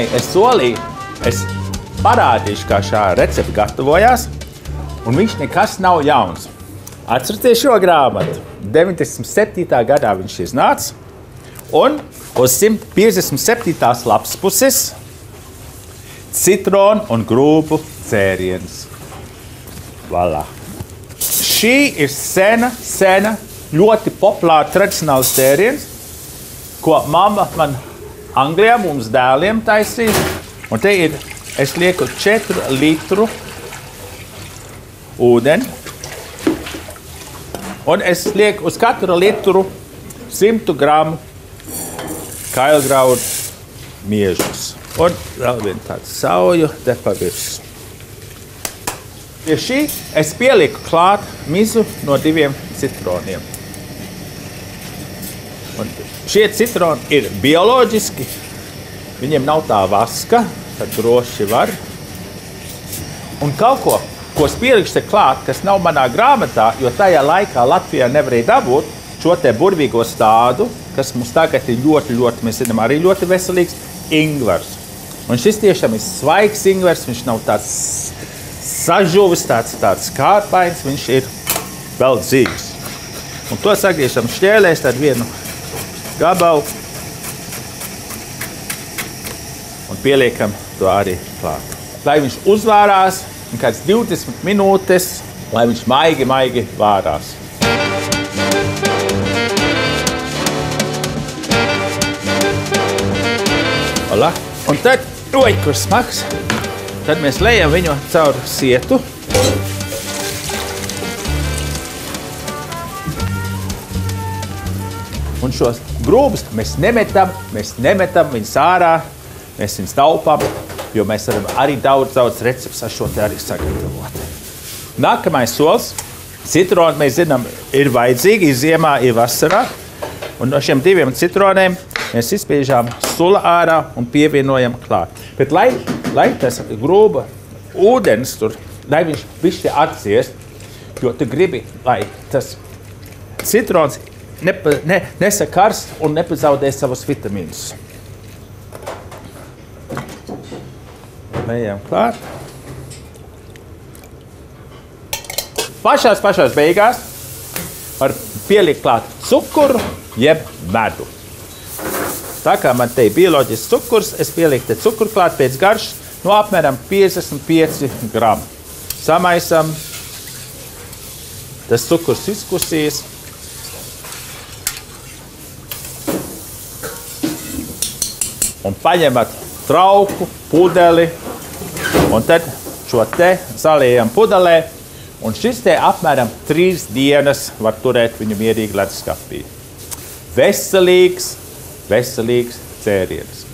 minēju, es solīju, es parādīšu, kā šā recepte gatavojās, un viņš nekas nav jauns. Atcerieties šo grāmatu. 97. gadā viņš iznāca, un uz 157. lapas puses citronu un grūpu dzēriens. Voilà. Šī ir sena, ļoti populāra tradicionāls dzēriens, ko mamma man Anglijā mums dēliem taisīja. Un te ir, es lieku 4 litru ūdeni. Un es lieku uz katru litru 100 gramu kailgraudu miežus. Un vēl vienu tādu sauju te pa virsmu. Pie šī es pieliku klāt mizu no 2 citroniem. Un šie citroni ir bioloģiski, viņiem nav tā vaska, tad droši var. Un kaut ko, ko es pielikšu te klāt, kas nav manā grāmatā, jo tajā laikā Latvijā nevarēja dabūt šo te burvīgo stādu, kas mums tagad ir ļoti, mēs zinām, arī ļoti veselīgs ingvers. Un šis tiešām ir svaigs ingvers, viņš nav tāds sažuvis, tāds kārpains, viņš ir vēl dzīves. Un to sagriežam šķēlēs, tad vienu gabalu un pieliekam to arī klāt. Lai viņš uzvārās un kāds 20 minūtes, lai viņš maigi vārās. Ola. Un tad, kur smags, tad mēs lejam viņu caur sietu. Un šos grūbus mēs nemetam viņus ārā, mēs viņus taupām, jo mēs varam arī daudz recepts ar šo te arī sagatavot. Nākamais solis. Citroni, mēs zinām, ir vajadzīgi, ir ziemā, ir vasarā. Un no šiem 2 citroniem mēs izspiežām sula ārā un pievienojam klāt. Bet lai tas grūba ūdens tur, lai viņš bišķi atciest, jo tu gribi, lai tas citrons nesakarst un nepazaudē savus vitamīnus. Lejam klāt. Pašās beigās var pielikt klāt cukuru jeb medu. Tā kā man te ir bioloģisks cukurs, es pieliku te cukuru klāt pēc garšas, no apmēram 55 gramu. Samaisam, tas cukurs izkusīs. Un paņemat trauku, pudeli, un tad šo te saliejam pudelē, un šis te apmēram 3 dienas var turēt viņu mierīgi leduskapī. Veselīgs dzēriens.